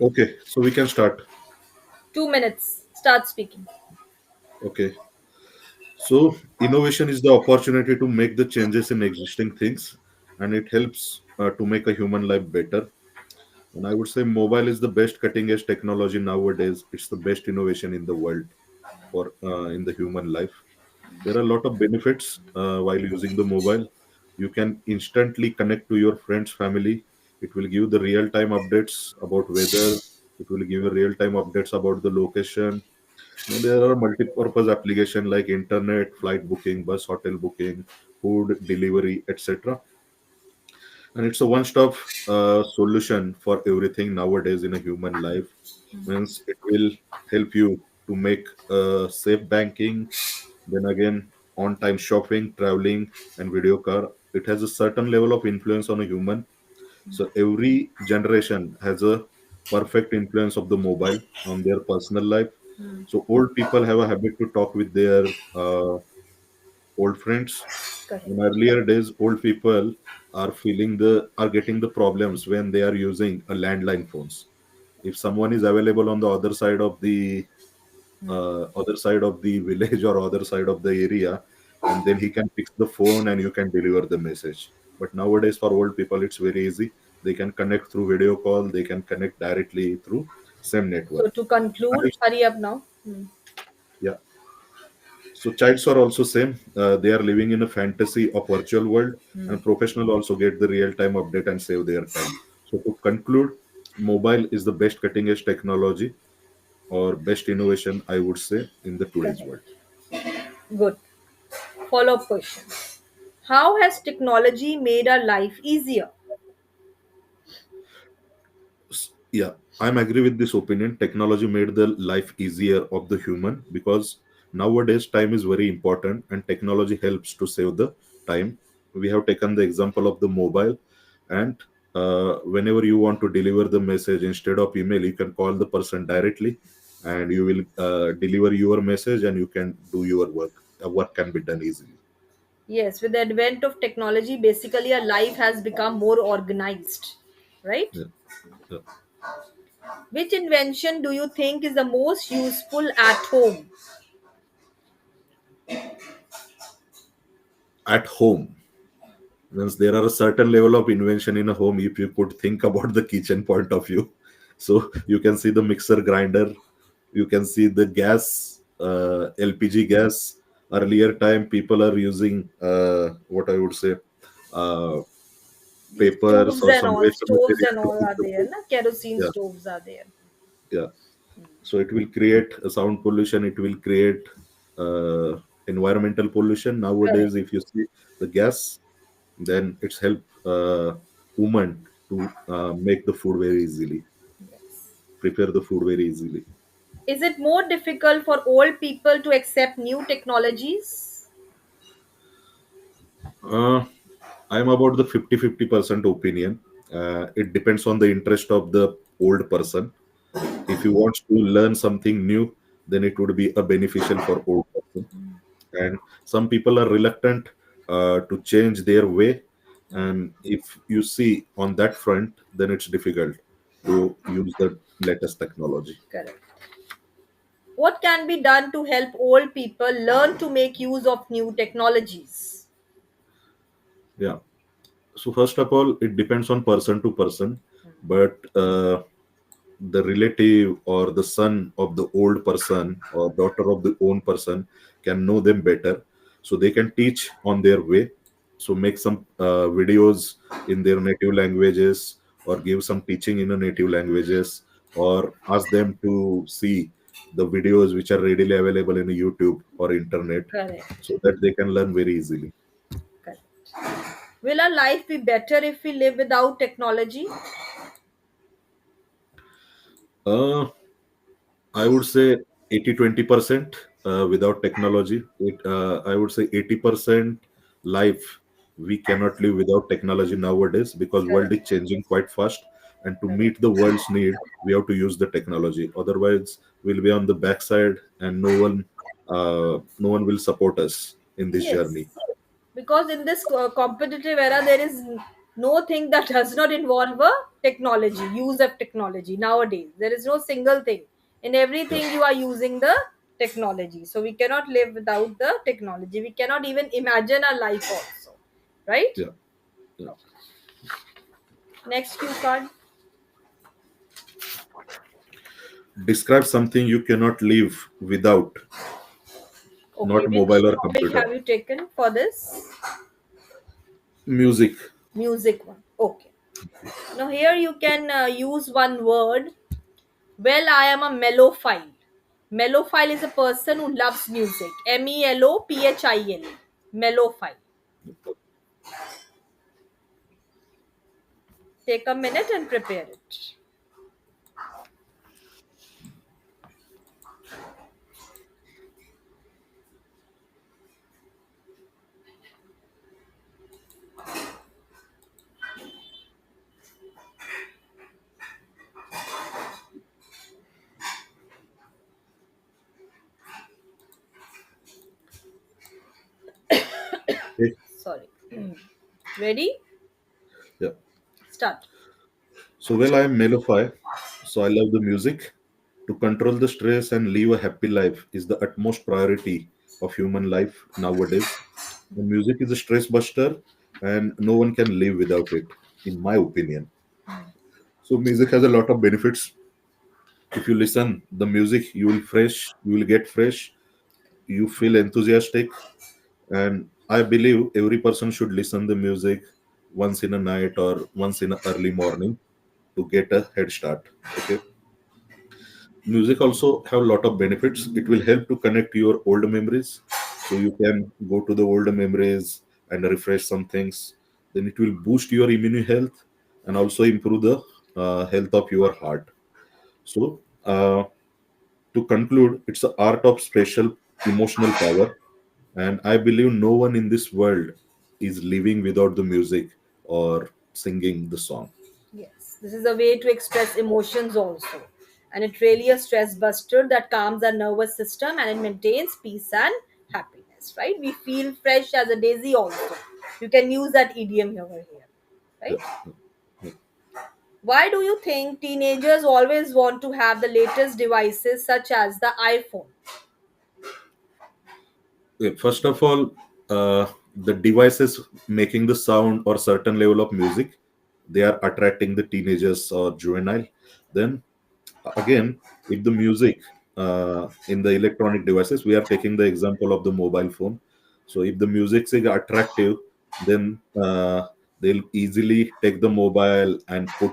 Okay, so we can start. 2 minutes. Start speaking. Okay, so innovation is the opportunity to make the changes in existing things, and it helps to make a human life better. And I would say mobile is the best cutting edge technology nowadays. It's the best innovation in the world for in the human life. There are a lot of benefits while using the mobile. You can instantly connect to your friends, family. It will give the real time updates about weather. It will give you real time updates about the location. And there are multi-purpose application like internet, flight booking, bus hotel booking, food delivery, etc. And it's a one-stop solution for everything nowadays in a human life. Means it will help you to make safe banking, then again on-time shopping, traveling, and video car. It has a certain level of influence on a human. So every generation has a perfect influence of the mobile on their personal life. So old people have a habit to talk with their old friends. Correct. In earlier days, old people are getting the problems when they are using a landline phones. If someone is available on the other side of the village or other side of the area, and then he can fix the phone and you can deliver the message. But nowadays for old people it's very easy. They can connect through video call, they can connect directly through same network. So to conclude, And hurry up now. yeah, so childs are also same. They are living in a fantasy of virtual world, and professional also get the real time update and save their time. So to conclude, mobile is the best cutting edge technology or best innovation, I would say, in the today's Correct. world. Good. Follow up question. How has technology made our life easier? Yeah, I'm agree with this opinion. Technology made the life easier of the human because nowadays time is very important and technology helps to save the time. We have taken the example of the mobile, and whenever you want to deliver the message instead of email, you can call the person directly, and you will deliver your message and you can do your work. Work can be done easily. Yes, with the advent of technology, basically our life has become more organized, right? Yeah. Yeah. Which invention do you think is the most useful at home? At home, means there are a certain level of invention in a home if you could think about the kitchen point of view. So you can see the mixer grinder, you can see the gas, lpg gas. Earlier time people are using what I would say, uh, These papers or some waste stoves material and to all cook are the there, food. na? Kerosene Yeah, stoves are there. yeah. So it will create a sound pollution, it will create uh, environmental pollution. Correct. Nowadays if you see the gas, then it's help women to make the food very easily, Yes. prepare the food very easily. Is it more difficult for old people to accept new technologies? uh, I'm about the 50-50% opinion. It depends on the interest of the old person. If you want to learn something new, then it would be a beneficial for old person. And some people are reluctant to change their way, and if you see on that front, then it's difficult to use the latest technology. Correct. What can be done to help old people learn to make use of new technologies? Yeah. So first of all, it depends on person to person, but the relative or the son of the old person or daughter of the own person can know them better, so they can teach on their way. So make some videos in their native languages, or give some teaching in a native languages, or ask them to see the videos which are readily available in YouTube or internet, Correct. so that they can learn very easily. Correct. Will our life be better if we live without technology? uh, I would say 80-20% without technology. I would say 80% life we cannot live without technology nowadays, because world Correct. is changing quite fast, and to Correct. meet the world's need we have to use the technology. Otherwise we'll be on the backside, and no one will support us in this Yes. journey. Because in this competitive era, there is No thing that does not involve a technology, use of technology nowadays. There is no single thing. In Yeah, everything, you are using the technology. So we cannot live without the technology. We cannot even imagine our life also. Right? yeah, yeah. Okay. Next cue card. Describe something you cannot live without, Okay. not Which mobile or topic computer. have you taken for this? Music. Music one. Okay. Now here you can use one word. Well, I am a mellophile. Mellophile is a person who loves music. Melophile. Mellophile. Take a minute and prepare it. Okay. Sorry. Ready? Yeah. Start. So, well, I am Melofy, so I love the music. To control the stress and live a happy life is the utmost priority of human life nowadays. And music is a stress buster, and no one can live without it, in my opinion. So, music has a lot of benefits. If you listen the music, you will get fresh, you feel enthusiastic, and I believe every person should listen the music once in a night or once in a early morning to get a head start. Okay. Music also have a lot of benefits. It will help to connect your old memories, so you can go to the old memories and refresh some things. Then it will boost your immune health and also improve the health of your heart. So to conclude, it's the art of special emotional power, and I believe no one in this world is living without the music or singing the song. Yes. This is a way to express emotions also. And it really a stress buster that calms our nervous system and it maintains peace and happiness. Right? We feel fresh as a daisy also. You can use that idiom over here. Yeah. Right? Why do you think teenagers always want to have the latest devices such as the iPhone? Okay, first of all, the devices making the sound or certain level of music, they are attracting the teenagers or juvenile. Then again, if the music in the electronic devices, we are taking the example of the mobile phone. So if the music is attractive, then they'll easily take the mobile and put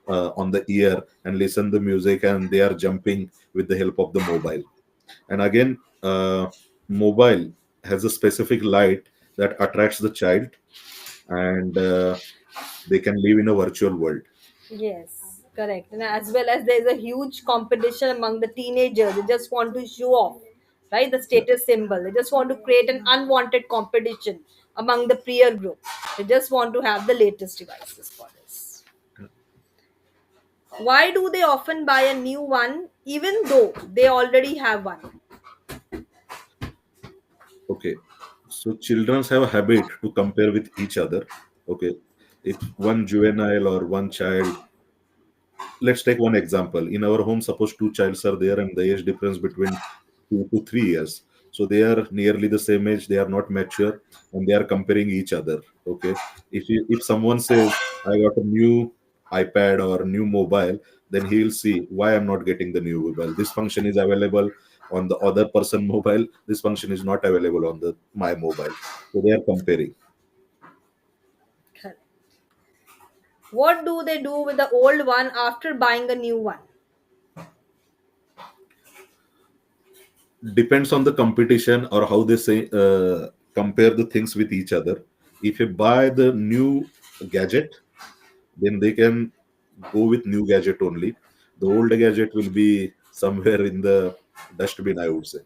on the ear and listen the music, and they are jumping with the help of the mobile. And again, mobile has a specific light that attracts the child, and they can live in a virtual world. Yes, correct. And as well as there's a huge competition among the teenagers. They just want to show off, right? The Yeah. status symbol. They just want to create an unwanted competition among the peer group. They just want to have the latest devices for this. Why do they often buy a new one even though they already have one? Okay, so children have a habit to compare with each other. Okay, if one juvenile or one child, let's take one example. In our home, suppose two childs are there and the age difference between 2 to 3 years. So they are nearly the same age, they are not mature, and they are comparing each other. Okay, if someone says I got a new iPad or new mobile, then he will see why I'm not getting the new mobile. This function is available on the other person mobile. This function is not available on the my mobile. So they are comparing. Correct. What do they do with the old one after buying a new one? Depends on the competition or how they say compare the things with each other. If you buy the new gadget, then they can go with new gadget only. The old gadget will be somewhere in the dustbin, I would say.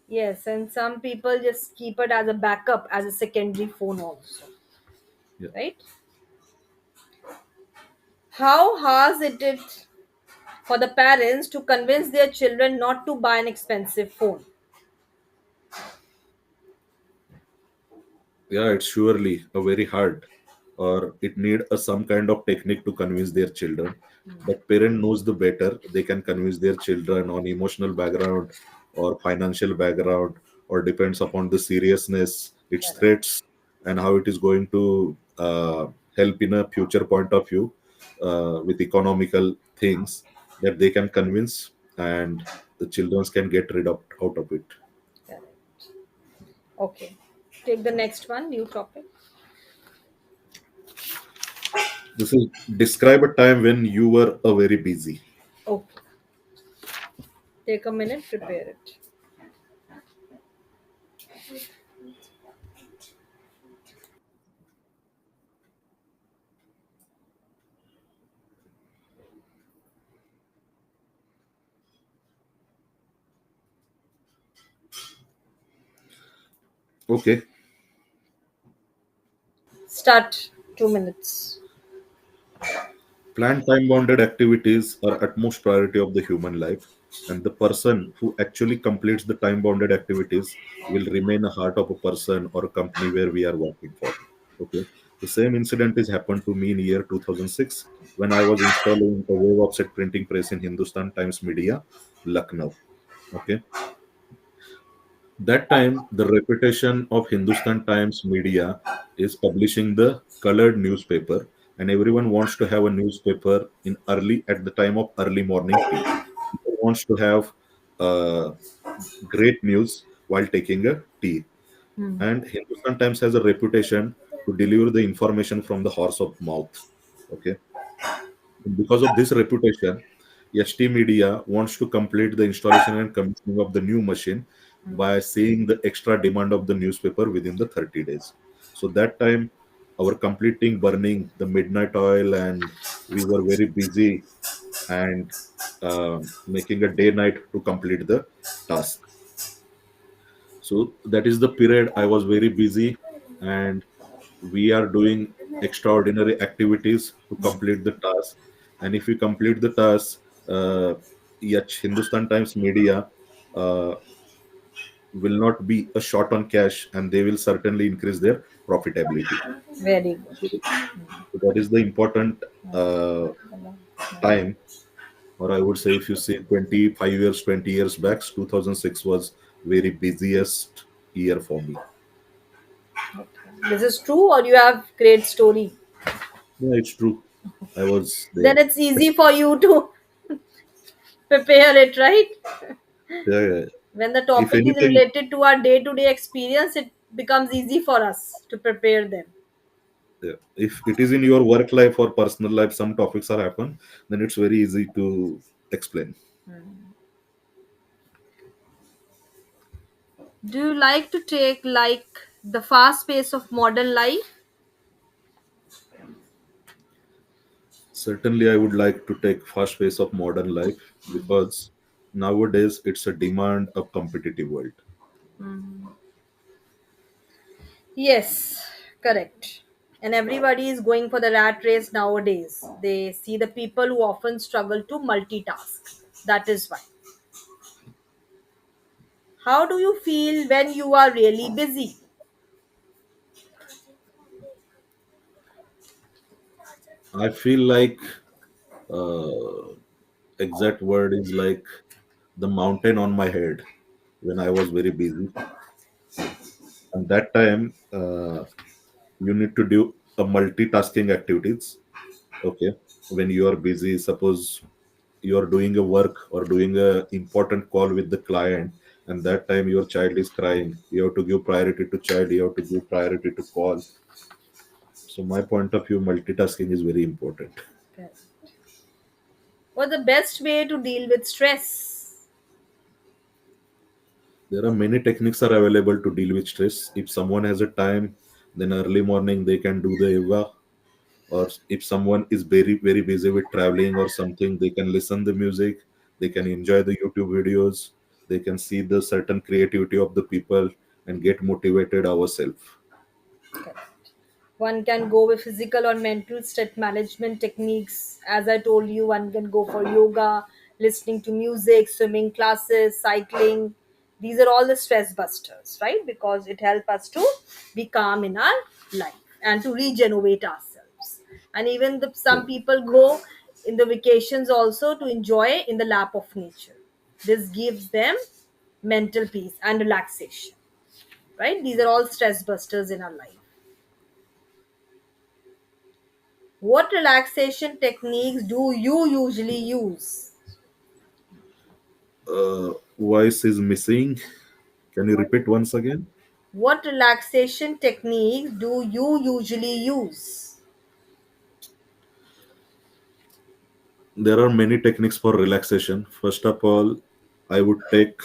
Yes, and some people just keep it as a backup, as a secondary phone also, Yeah. right? How hard it for the parents to convince their children not to buy an expensive phone? Yeah, it's surely a very hard. or it need a some kind of technique to convince their children. But parent knows the better. They can convince their children on emotional background or financial background, or depends upon the seriousness, its Correct. threats, and how it is going to help in a future point of view, with economical things that they can convince, and the children can get rid of out of it. Correct. Okay. Take the next one, new topic. This is describe a time when you were a very busy. Okay. Take a minute, prepare it. Okay. Start 2 minutes. Planned time bounded activities are utmost priority of the human life, and the person who actually completes the time bounded activities will remain a heart of a person or a company where we are working for. Okay. The same incident has happened to me in year 2006 when I was installing a wave offset printing press in Hindustan Times Media, Lucknow. Okay. That time, the reputation of Hindustan Times Media is publishing the colored newspaper, and everyone wants to have a newspaper in early at the time of early morning tea. People wants to have uh, great news while taking a tea, Hmm. and Hindustan Times has a reputation to deliver the information from the horse of mouth. Okay, because of this reputation, ST Media wants to complete the installation and commissioning of the new machine by seeing the extra demand of the newspaper within the 30 days. So that time, our completing burning the midnight oil, and we were very busy and making a day night to complete the task. So that is the period I was very busy, and we are doing extraordinary activities to complete the task. And if we complete the task, yet Hindustan Times Media uh, will not be a short on cash, and they will certainly increase their profitability. Very So, good. so that is the important uh, time, or I would say, if you say 25 years, 20 years back, 2006 was very busiest year for me. This is true, or you have great story? Yeah, it's true. I was there. Then it's easy for you to prepare it, right? Yeah, yeah. When the If topic is anything, related to our day to day experience, it becomes easy for us to prepare them. yeah, if it is in your work life or personal life, some topics are happen, then it's very easy to explain. Do you like to take like the fast pace of modern life? Certainly, I would like to take fast pace of modern life, because nowadays it's a demand of competitive world. Yes, correct. And everybody is going for the rat race nowadays. They see the people who often struggle to multitask. That is why. How do you feel when you are really busy? I feel like uh, exact word is like the mountain on my head when I was very busy. And that time, you need to do a multitasking activities. Okay, when you are busy, suppose you are doing a work or doing a important call with the client, and that time your child is crying, you have to give priority to child, you have to give priority to call. So my point of view, multitasking is very important. What's the best way to deal with stress? There are many techniques are available to deal with stress. If someone has a time, then early morning they can do the yoga, or if someone is very busy with traveling or something, they can listen the music, they can enjoy the YouTube videos, they can see the certain creativity of the people and get motivated ourselves. One can go with physical or mental state management techniques. As I told you, one can go for yoga, listening to music, swimming classes, cycling. These are all the stress busters, right? Because it helps us to be calm in our life. and to regenerate ourselves. And even Yeah. some people go in the vacations also to enjoy in the lap of nature. This gives them mental peace and relaxation, right? These are all stress busters in our life. What relaxation techniques do you usually use? Voice is missing. Can you repeat once again? What relaxation techniques do you usually use? There are many techniques for relaxation. First of all, I would take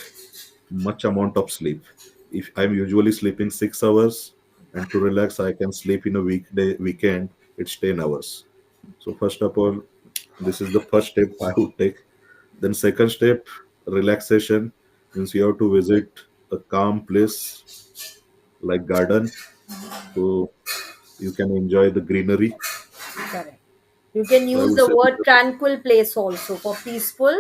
much amount of sleep. If I'm usually sleeping 6 hours, and to relax, I can sleep in a weekend. It's 10 hours. So first of all, this is the first step I would take. Then second step, relaxation means you have to visit a calm place like garden, so you can enjoy the greenery. Correct. You can So I use would the say word tranquil place also for peaceful,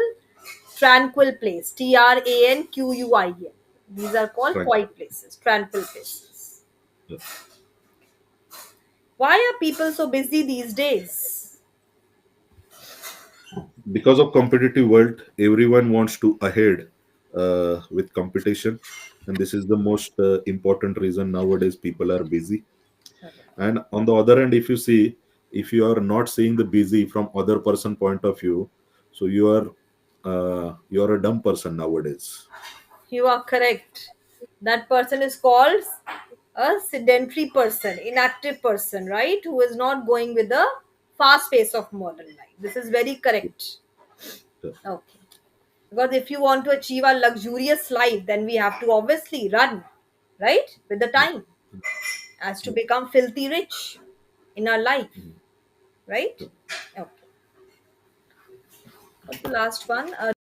tranquil place. TRANQUIL. These are called tranquil. quiet places, tranquil places. Yeah. Why are people so busy these days? Because of competitive world, everyone wants to ahead with competition, and this is the most important reason nowadays people are busy. And on the other hand, if you see, if you are not seeing the busy from other person point of view, so you are a dumb person nowadays. You are correct. That person is called a sedentary person, inactive person, right? Who is not going with the fast pace of modern life. This is very correct. Yeah. Okay. Because if you want to achieve a luxurious life, then we have to obviously run, right? With the time, as to Yeah. become filthy rich in our life, Mhm. right? Yeah. Okay. What's the last one?